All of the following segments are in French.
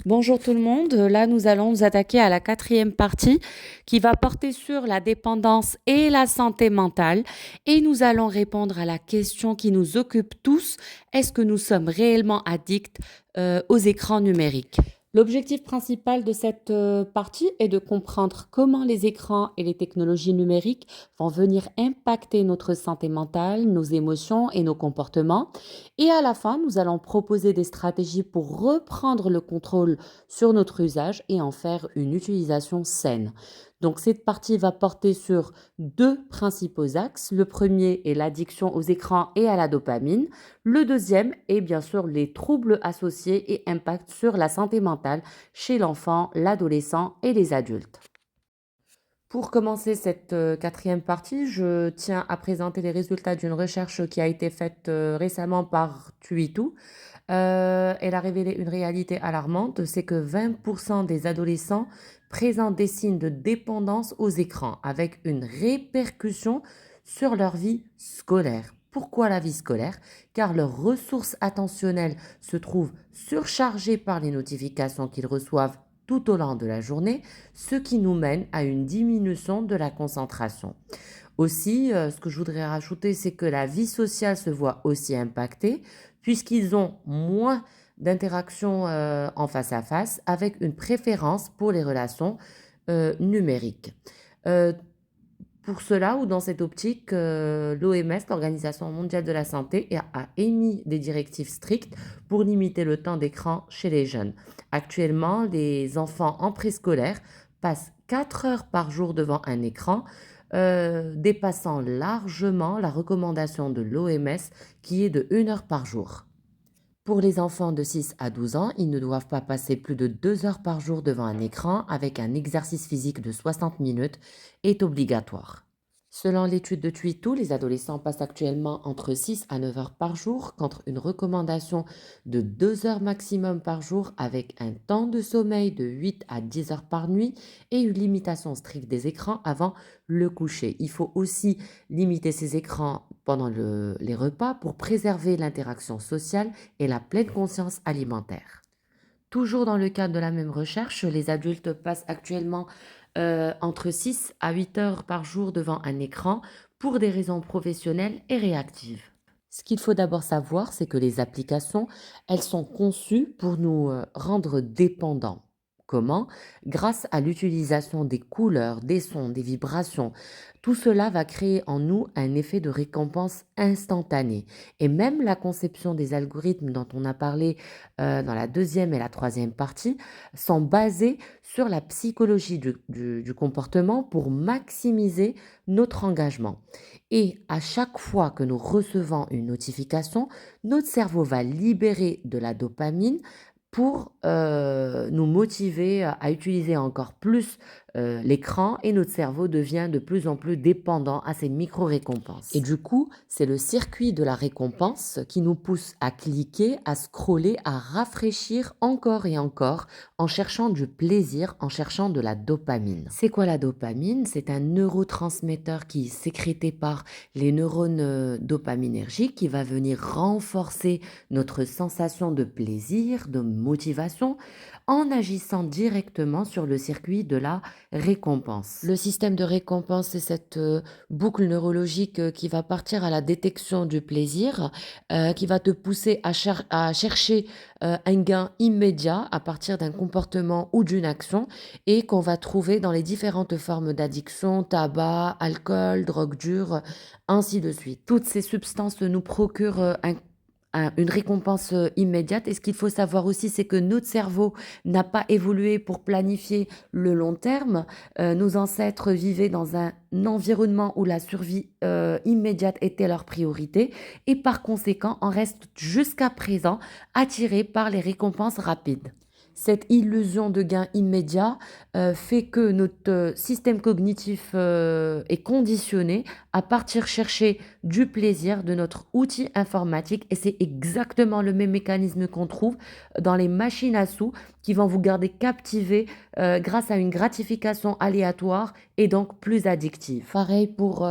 Bonjour tout le monde. Là, nous allons nous attaquer à la quatrième partie qui va porter sur la dépendance et la santé mentale. Et nous allons répondre à la question qui nous occupe tous. Est-ce que nous sommes réellement addicts aux écrans numériques? L'objectif principal de cette partie est de comprendre comment les écrans et les technologies numériques vont venir impacter notre santé mentale, nos émotions et nos comportements. Et à la fin, nous allons proposer des stratégies pour reprendre le contrôle sur notre usage et en faire une utilisation saine. Donc cette partie va porter sur deux principaux axes. Le premier est l'addiction aux écrans et à la dopamine. Le deuxième est bien sûr les troubles associés et impacts sur la santé mentale chez l'enfant, l'adolescent et les adultes. Pour commencer cette quatrième partie, je tiens à présenter les résultats d'une recherche qui a été faite récemment par Tuitu. Elle a révélé une réalité alarmante, c'est que 20% des adolescents présentent des signes de dépendance aux écrans, avec une répercussion sur leur vie scolaire. Pourquoi la vie scolaire? Car leurs ressources attentionnelles se trouvent surchargées par les notifications qu'ils reçoivent tout au long de la journée, ce qui nous mène à une diminution de la concentration. Aussi, ce que je voudrais rajouter, c'est que la vie sociale se voit aussi impactée, puisqu'ils ont moins d'interactions en face à face, avec une préférence pour les relations numériques. Euh, pour cela, ou dans cette optique, l'OMS, l'Organisation mondiale de la santé, a émis des directives strictes pour limiter le temps d'écran chez les jeunes. Actuellement, les enfants en préscolaire passent 4 heures par jour devant un écran, dépassant largement la recommandation de l'OMS qui est de 1 heure par jour. Pour les enfants de 6 à 12 ans, ils ne doivent pas passer plus de 2 heures par jour devant un écran avec un exercice physique de 60 minutes est obligatoire. Selon l'étude de Tuitu, les adolescents passent actuellement entre 6 à 9 heures par jour contre une recommandation de 2 heures maximum par jour avec un temps de sommeil de 8 à 10 heures par nuit et une limitation stricte des écrans avant le coucher. Il faut aussi limiter ces écrans pendant les repas pour préserver l'interaction sociale et la pleine conscience alimentaire. Toujours dans le cadre de la même recherche, les adultes passent actuellement entre 6 à 8 heures par jour devant un écran pour des raisons professionnelles et réactives. Ce qu'il faut d'abord savoir, c'est que les applications, elles sont conçues pour nous rendre dépendants. Comment? Grâce à l'utilisation des couleurs, des sons, des vibrations. Tout cela va créer en nous un effet de récompense instantanée. Et même la conception des algorithmes dont on a parlé dans la deuxième et la troisième partie sont basés sur la psychologie du comportement pour maximiser notre engagement. Et à chaque fois que nous recevons une notification, notre cerveau va libérer de la dopamine pour nous motiver à utiliser encore plus l'écran et notre cerveau devient de plus en plus dépendant à ces micro-récompenses. Et du coup, c'est le circuit de la récompense qui nous pousse à cliquer, à scroller, à rafraîchir encore et encore en cherchant du plaisir, en cherchant de la dopamine. C'est quoi la dopamine? C'est un neurotransmetteur qui est sécrété par les neurones dopaminergiques qui va venir renforcer notre sensation de plaisir, de motivation, en agissant directement sur le circuit de la récompense. Le système de récompense, c'est cette boucle neurologique qui va partir à la détection du plaisir, qui va te pousser à chercher un gain immédiat à partir d'un comportement ou d'une action et qu'on va trouver dans les différentes formes d'addiction, tabac, alcool, drogue dure, ainsi de suite. Toutes ces substances nous procurent une récompense immédiate. Et ce qu'il faut savoir aussi, c'est que notre cerveau n'a pas évolué pour planifier le long terme. Nos ancêtres vivaient dans un environnement où la survie immédiate était leur priorité et par conséquent, on reste jusqu'à présent attiré par les récompenses rapides. Cette illusion de gain immédiat fait que notre système cognitif est conditionné à partir chercher du plaisir de notre outil informatique et c'est exactement le même mécanisme qu'on trouve dans les machines à sous qui vont vous garder captivé grâce à une gratification aléatoire et donc plus addictive. Pareil pour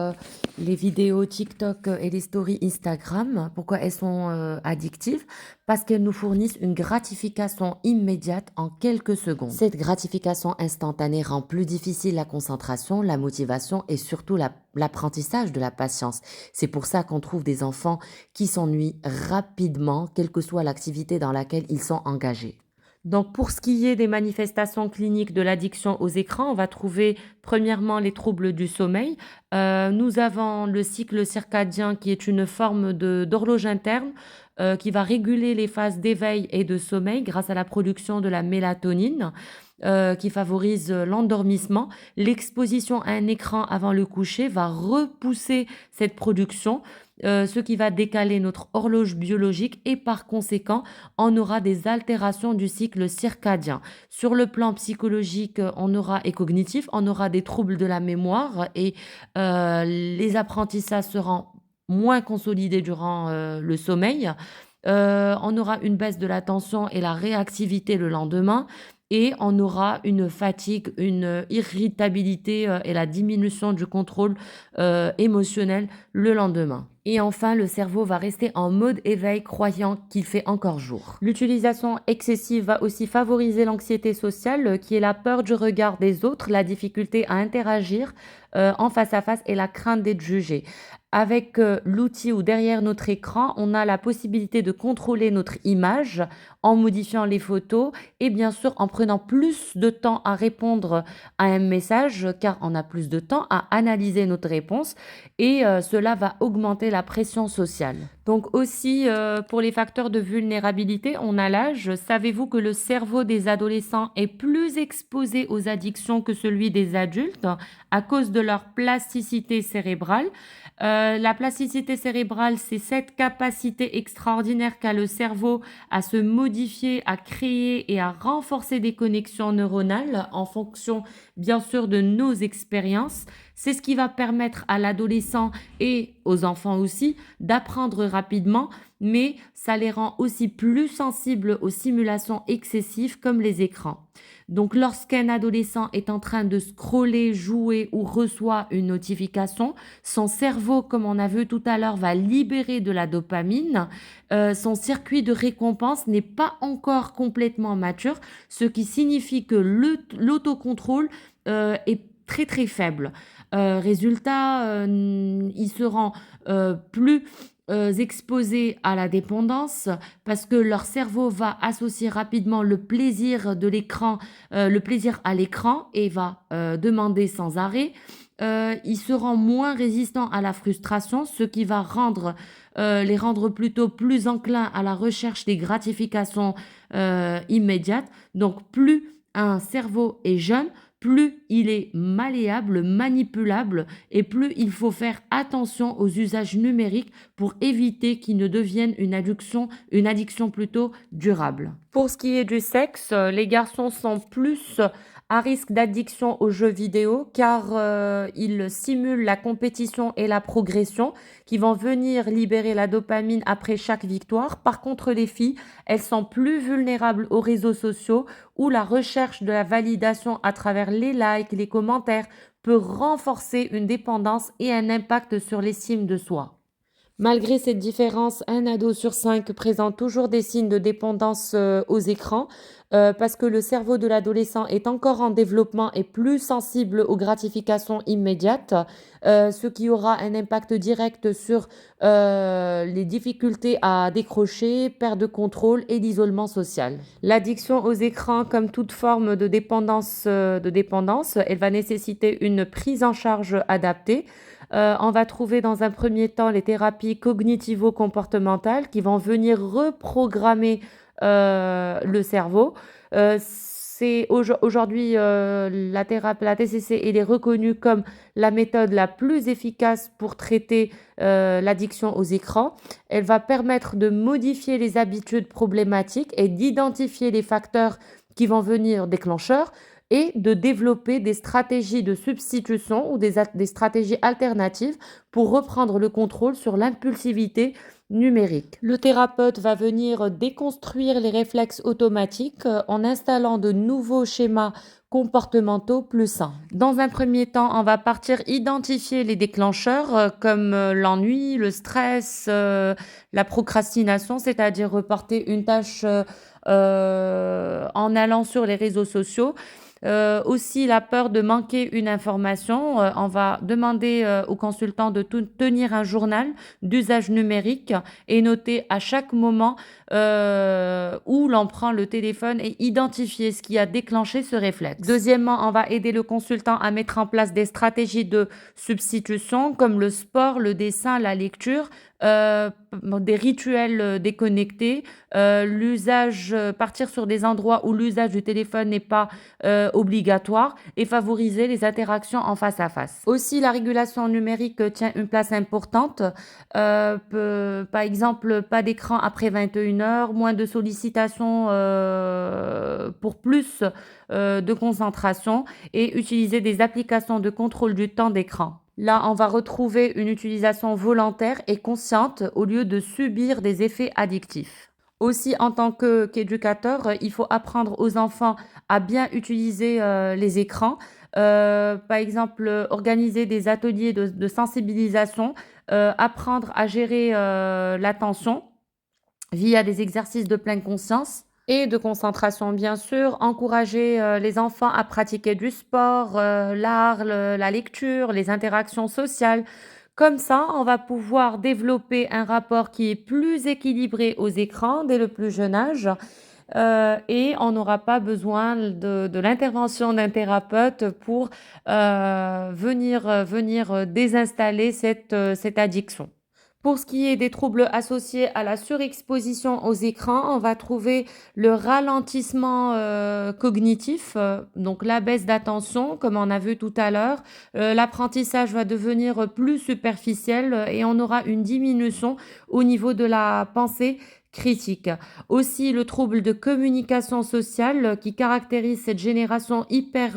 les vidéos TikTok et les stories Instagram. Pourquoi elles sont addictives? Parce qu'elles nous fournissent une gratification immédiate immédiate en quelques secondes. Cette gratification instantanée rend plus difficile la concentration, la motivation et surtout l'apprentissage de la patience. C'est pour ça qu'on trouve des enfants qui s'ennuient rapidement, quelle que soit l'activité dans laquelle ils sont engagés. Donc, pour ce qui est des manifestations cliniques de l'addiction aux écrans, on va trouver premièrement les troubles du sommeil. Nous avons le cycle circadien qui est une forme d'horloge interne qui va réguler les phases d'éveil et de sommeil grâce à la production de la mélatonine qui favorise l'endormissement. L'exposition à un écran avant le coucher va repousser cette production, ce qui va décaler notre horloge biologique et par conséquent, on aura des altérations du cycle circadien. Sur le plan psychologique, on aura et cognitif, on aura des troubles de la mémoire et les apprentissages seront moins consolidés durant le sommeil. On aura une baisse de l'attention et la réactivité le lendemain. Et on aura une fatigue, une irritabilité et la diminution du contrôle émotionnel le lendemain. Et enfin, le cerveau va rester en mode éveil croyant qu'il fait encore jour. L'utilisation excessive va aussi favoriser l'anxiété sociale qui est la peur du regard des autres, la difficulté à interagir en face à face et la crainte d'être jugé. Avec l'outil ou derrière notre écran, on a la possibilité de contrôler notre image en modifiant les photos et bien sûr en prenant plus de temps à répondre à un message car on a plus de temps à analyser notre réponse et cela va augmenter la pression sociale. Donc aussi pour les facteurs de vulnérabilité, on a l'âge. Savez-vous que le cerveau des adolescents est plus exposé aux addictions que celui des adultes à cause de leur plasticité cérébrale? La plasticité cérébrale, c'est cette capacité extraordinaire qu'a le cerveau à se modifier, à créer et à renforcer des connexions neuronales en fonction, bien sûr, de nos expériences. C'est ce qui va permettre à l'adolescent et aux enfants aussi d'apprendre rapidement, mais ça les rend aussi plus sensibles aux simulations excessives comme les écrans. Donc, lorsqu'un adolescent est en train de scroller, jouer ou reçoit une notification, son cerveau, comme on a vu tout à l'heure, va libérer de la dopamine. Son circuit de récompense n'est pas encore complètement mature, ce qui signifie que l'autocontrôle est très très faible. Résultat, ils seront plus exposés à la dépendance parce que leur cerveau va associer rapidement le plaisir de l'écran, le plaisir à l'écran et va demander sans arrêt. Ils seront moins résistants à la frustration, ce qui va les rendre plutôt plus enclins à la recherche des gratifications immédiates. Donc plus un cerveau est jeune, plus il est malléable, manipulable et plus il faut faire attention aux usages numériques pour éviter qu'il ne devienne une addiction plutôt durable. Pour ce qui est du sexe, les garçons sont plus à risque d'addiction aux jeux vidéo car ils simulent la compétition et la progression qui vont venir libérer la dopamine après chaque victoire. Par contre, les filles, elles sont plus vulnérables aux réseaux sociaux où la recherche de la validation à travers les likes, les commentaires peut renforcer une dépendance et un impact sur l'estime de soi. Malgré cette différence, un ado sur 5 présente toujours des signes de dépendance aux écrans parce que le cerveau de l'adolescent est encore en développement et plus sensible aux gratifications immédiates, ce qui aura un impact direct sur les difficultés à décrocher, perte de contrôle et l'isolement social. L'addiction aux écrans, comme toute forme de dépendance, elle va nécessiter une prise en charge adaptée. On va trouver dans un premier temps les thérapies cognitivo-comportementales qui vont venir reprogrammer le cerveau. Aujourd'hui, la TCC elle est reconnue comme la méthode la plus efficace pour traiter l'addiction aux écrans. Elle va permettre de modifier les habitudes problématiques et d'identifier les facteurs qui vont venir déclencheurs et de développer des stratégies de substitution ou des stratégies alternatives pour reprendre le contrôle sur l'impulsivité numérique. Le thérapeute va venir déconstruire les réflexes automatiques en installant de nouveaux schémas comportementaux plus sains. Dans un premier temps, on va partir identifier les déclencheurs comme l'ennui, le stress, la procrastination, c'est-à-dire reporter une tâche en en allant sur les réseaux sociaux. Aussi la peur de manquer une information. On va demander au consultant de tenir un journal d'usage numérique et noter à chaque moment où l'on prend le téléphone et identifier ce qui a déclenché ce réflexe. Deuxièmement, on va aider le consultant à mettre en place des stratégies de substitution comme le sport, le dessin, la lecture, des rituels déconnectés, partir sur des endroits où l'usage du téléphone n'est pas obligatoire et favoriser les interactions en face à face. Aussi, la régulation numérique tient une place importante. Par exemple, pas d'écran après 21 heures, moins de sollicitations pour plus de concentration et utiliser des applications de contrôle du temps d'écran. Là, on va retrouver une utilisation volontaire et consciente au lieu de subir des effets addictifs. Aussi, en tant qu'éducateur, il faut apprendre aux enfants à bien utiliser les écrans. Par exemple, organiser des ateliers de sensibilisation, apprendre à gérer l'attention via des exercices de pleine conscience et de concentration, bien sûr. Encourager les enfants à pratiquer du sport, l'art, la lecture, les interactions sociales. Comme ça, on va pouvoir développer un rapport qui est plus équilibré aux écrans dès le plus jeune âge. Et on n'aura pas besoin de l'intervention d'un thérapeute pour venir désinstaller cette addiction. Pour ce qui est des troubles associés à la surexposition aux écrans, on va trouver le ralentissement cognitif, donc la baisse d'attention, comme on a vu tout à l'heure. L'apprentissage va devenir plus superficiel et on aura une diminution au niveau de la pensée critique. Aussi, le trouble de communication sociale qui caractérise cette génération hyper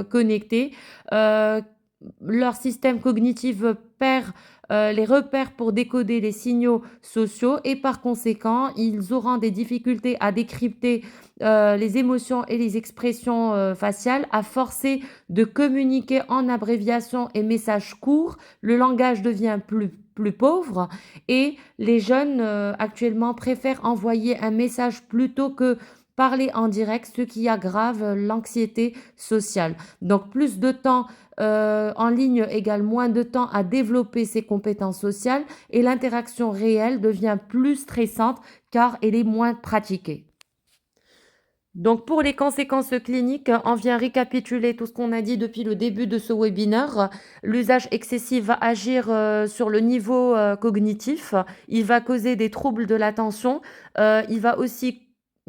connectée. Leur système cognitif perd les repères pour décoder les signaux sociaux et par conséquent, ils auront des difficultés à décrypter les émotions et les expressions faciales, à forcer de communiquer en abréviation et messages courts. Le langage devient plus pauvre et les jeunes actuellement préfèrent envoyer un message plutôt que parler en direct, ce qui aggrave l'anxiété sociale. Donc plus de temps en ligne égale moins de temps à développer ses compétences sociales et l'interaction réelle devient plus stressante car elle est moins pratiquée. Donc pour les conséquences cliniques, on vient récapituler tout ce qu'on a dit depuis le début de ce webinaire. L'usage excessif va agir sur le niveau cognitif, il va causer des troubles de l'attention, il va aussi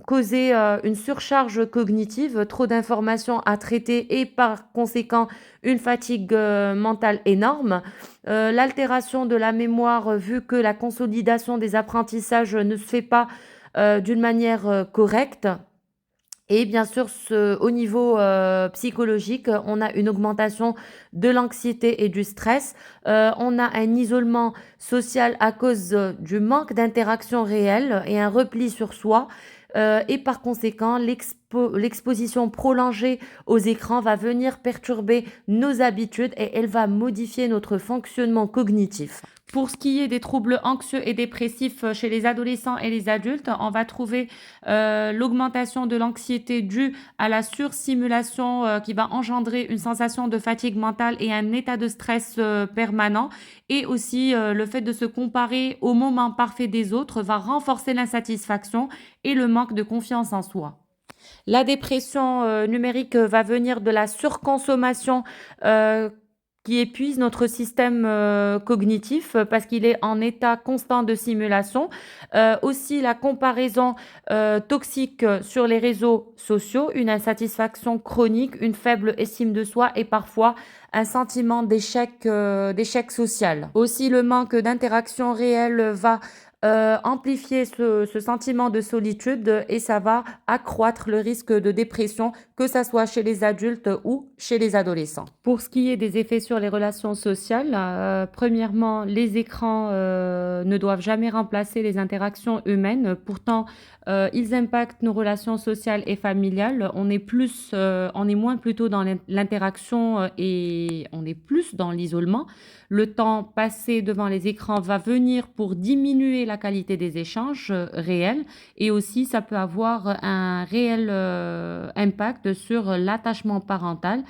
causer une surcharge cognitive, trop d'informations à traiter et par conséquent une fatigue mentale énorme. L'altération de la mémoire vu que la consolidation des apprentissages ne se fait pas d'une manière correcte. Et bien sûr, au niveau psychologique, on a une augmentation de l'anxiété et du stress. On a un isolement social à cause du manque d'interaction réelle et un repli sur soi. Et par conséquent, l'exposition prolongée aux écrans va venir perturber nos habitudes et elle va modifier notre fonctionnement cognitif. Pour ce qui est des troubles anxieux et dépressifs chez les adolescents et les adultes, on va trouver l'augmentation de l'anxiété due à la sursimulation qui va engendrer une sensation de fatigue mentale et un état de stress permanent. Et aussi le fait de se comparer au moment parfait des autres va renforcer l'insatisfaction et le manque de confiance en soi. La dépression numérique va venir de la surconsommation qui épuise notre système cognitif parce qu'il est en état constant de simulation. Aussi la comparaison toxique sur les réseaux sociaux, une insatisfaction chronique, une faible estime de soi et parfois un sentiment d'échec social. Aussi le manque d'interaction réelle va amplifier ce sentiment de solitude et ça va accroître le risque de dépression, que ça soit chez les adultes ou chez les adolescents. Pour ce qui est des effets sur les relations sociales, premièrement, les écrans ne doivent jamais remplacer les interactions humaines. Pourtant, ils impactent nos relations sociales et familiales. On est moins plutôt dans l'interaction et on est plus dans l'isolement. Le temps passé devant les écrans va venir pour diminuer la qualité des échanges réels et aussi ça peut avoir un réel impact sur l'attachement parental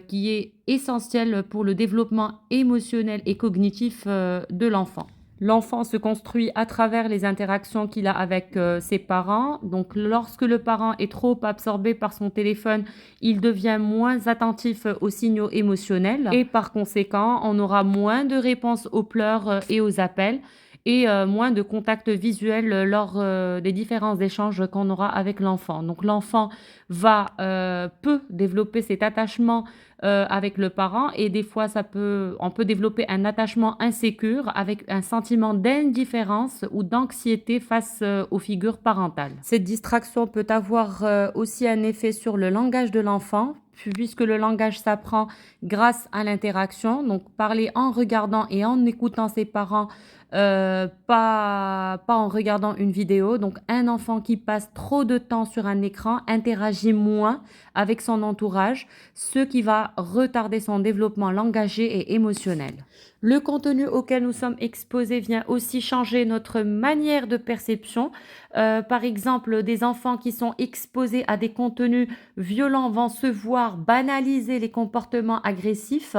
qui est essentiel pour le développement émotionnel et cognitif de l'enfant. L'enfant se construit à travers les interactions qu'il a avec ses parents. Donc, lorsque le parent est trop absorbé par son téléphone, il devient moins attentif aux signaux émotionnels et par conséquent, on aura moins de réponses aux pleurs et aux appels et moins de contact visuel lors des différents échanges qu'on aura avec l'enfant. Donc, l'enfant peut développer cet attachement avec le parent et des fois on peut développer un attachement insécure avec un sentiment d'indifférence ou d'anxiété face aux figures parentales. Cette distraction peut avoir aussi un effet sur le langage de l'enfant puisque le langage s'apprend grâce à l'interaction, donc parler en regardant et en écoutant ses parents, pas en regardant une vidéo. Donc un enfant qui passe trop de temps sur un écran interagit moins avec son entourage, ce qui va retarder son développement langagier et émotionnel. Le contenu auquel nous sommes exposés vient aussi changer notre manière de perception. Par exemple, des enfants qui sont exposés à des contenus violents vont se voir banaliser les comportements agressifs.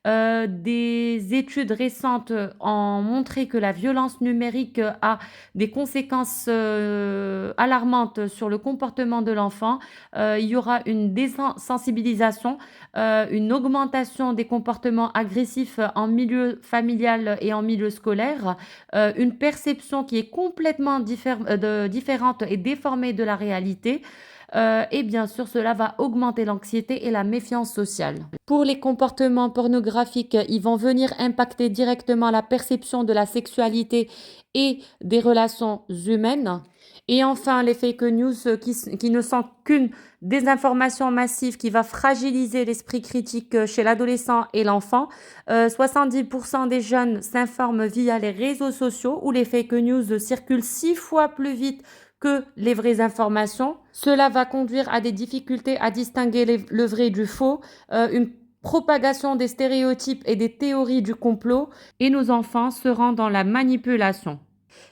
Des études récentes ont montré que la violence numérique a des conséquences alarmantes sur le comportement de l'enfant. Il y aura une désensibilisation, une augmentation des comportements agressifs en milieu familial et en milieu scolaire, une perception qui est complètement différente et déformée de la réalité. Et bien sûr, cela va augmenter l'anxiété et la méfiance sociale. Pour les comportements pornographiques, ils vont venir impacter directement la perception de la sexualité et des relations humaines. Et enfin, les fake news qui ne sont qu'une désinformation massive qui va fragiliser l'esprit critique chez l'adolescent et l'enfant. 70% des jeunes s'informent via les réseaux sociaux où les fake news circulent 6 fois plus vite que les vraies informations. Cela va conduire à des difficultés à distinguer le vrai du faux, une propagation des stéréotypes et des théories du complot, et nos enfants seront dans la manipulation.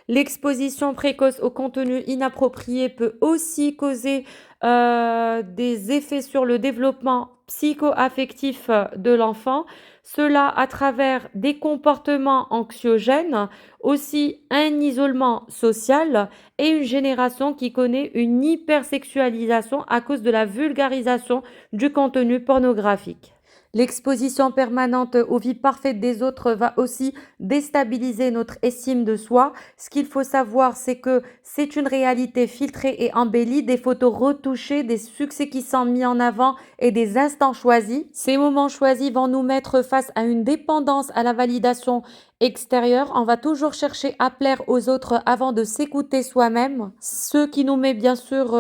L'exposition précoce au contenu inapproprié peut aussi causer des effets sur le développement psycho-affectif de l'enfant, cela à travers des comportements anxiogènes, aussi un isolement social et une génération qui connaît une hypersexualisation à cause de la vulgarisation du contenu pornographique. L'exposition permanente aux vies parfaites des autres va aussi déstabiliser notre estime de soi. Ce qu'il faut savoir, c'est que c'est une réalité filtrée et embellie, des photos retouchées, des succès qui sont mis en avant et des instants choisis. Ces moments choisis vont nous mettre face à une dépendance à la validation extérieure. On va toujours chercher à plaire aux autres avant de s'écouter soi-même, ce qui nous met bien sûr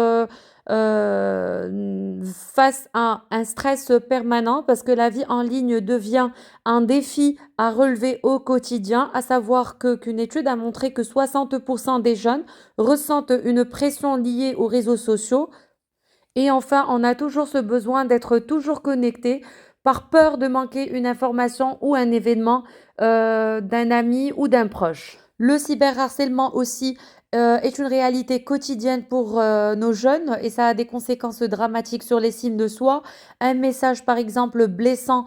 face à un stress permanent parce que la vie en ligne devient un défi à relever au quotidien, à savoir qu'une étude a montré que 60% des jeunes ressentent une pression liée aux réseaux sociaux. Et enfin, on a toujours ce besoin d'être toujours connecté par peur de manquer une information ou un événement d'un ami ou d'un proche. Le cyberharcèlement aussi est une réalité quotidienne pour nos jeunes et ça a des conséquences dramatiques sur l'estime de soi. Un message par exemple blessant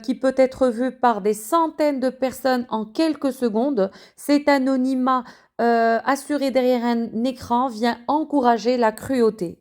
qui peut être vu par des centaines de personnes en quelques secondes, cet anonymat assuré derrière un écran vient encourager la cruauté.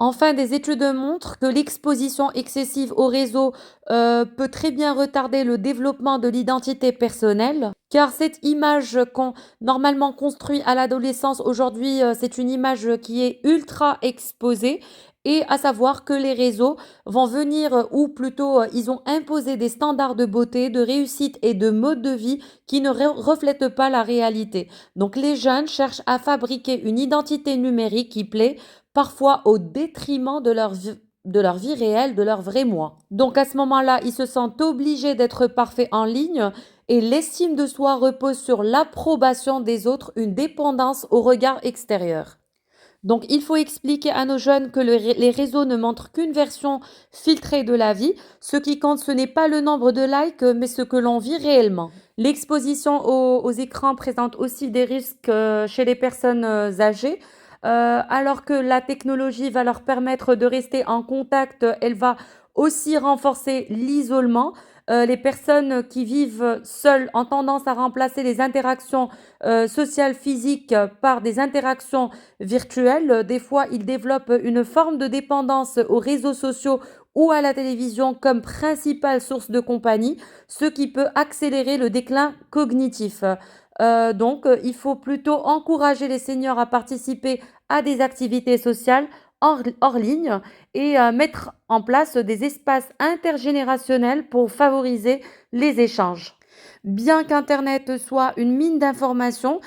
Enfin, des études montrent que l'exposition excessive au réseau peut très bien retarder le développement de l'identité personnelle, car cette image qu'on normalement construit à l'adolescence, aujourd'hui, c'est une image qui est ultra exposée. Et à savoir que les réseaux vont venir, ou plutôt ils ont imposé des standards de beauté, de réussite et de mode de vie qui ne reflètent pas la réalité. Donc les jeunes cherchent à fabriquer une identité numérique qui plaît, parfois au détriment de leur vie réelle, de leur vrai moi. Donc à ce moment-là, ils se sentent obligés d'être parfaits en ligne et l'estime de soi repose sur l'approbation des autres, une dépendance au regard extérieur. Donc il faut expliquer à nos jeunes que les réseaux ne montrent qu'une version filtrée de la vie. Ce qui compte, ce n'est pas le nombre de likes, mais ce que l'on vit réellement. L'exposition aux écrans présente aussi des risques chez les personnes âgées. Alors que la technologie va leur permettre de rester en contact, elle va aussi renforcer l'isolement. Les personnes qui vivent seules ont tendance à remplacer les interactions sociales physiques par des interactions virtuelles. Des fois, ils développent une forme de dépendance aux réseaux sociaux ou à la télévision comme principale source de compagnie, ce qui peut accélérer le déclin cognitif. Il faut plutôt encourager les seniors à participer à des activités sociales hors ligne et mettre en place des espaces intergénérationnels pour favoriser les échanges. Bien qu'Internet soit une mine d'informations,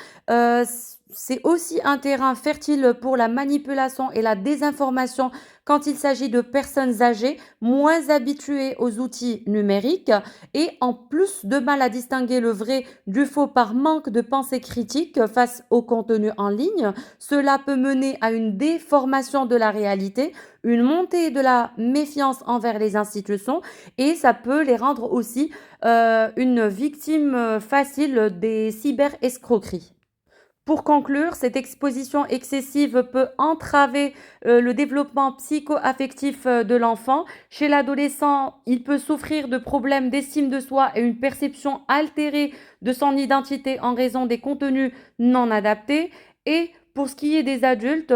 c'est aussi un terrain fertile pour la manipulation et la désinformation quand il s'agit de personnes âgées moins habituées aux outils numériques et en plus de mal à distinguer le vrai du faux par manque de pensée critique face au contenu en ligne. Cela peut mener à une déformation de la réalité, une montée de la méfiance envers les institutions et ça peut les rendre aussi une victime facile des cyberescroqueries. Pour conclure, cette exposition excessive peut entraver le développement psycho-affectif de l'enfant. Chez l'adolescent, il peut souffrir de problèmes d'estime de soi et une perception altérée de son identité en raison des contenus non adaptés. Et pour ce qui est des adultes,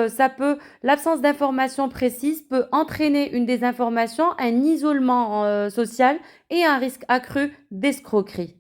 l'absence d'informations précises peut entraîner une désinformation, un isolement social et un risque accru d'escroquerie.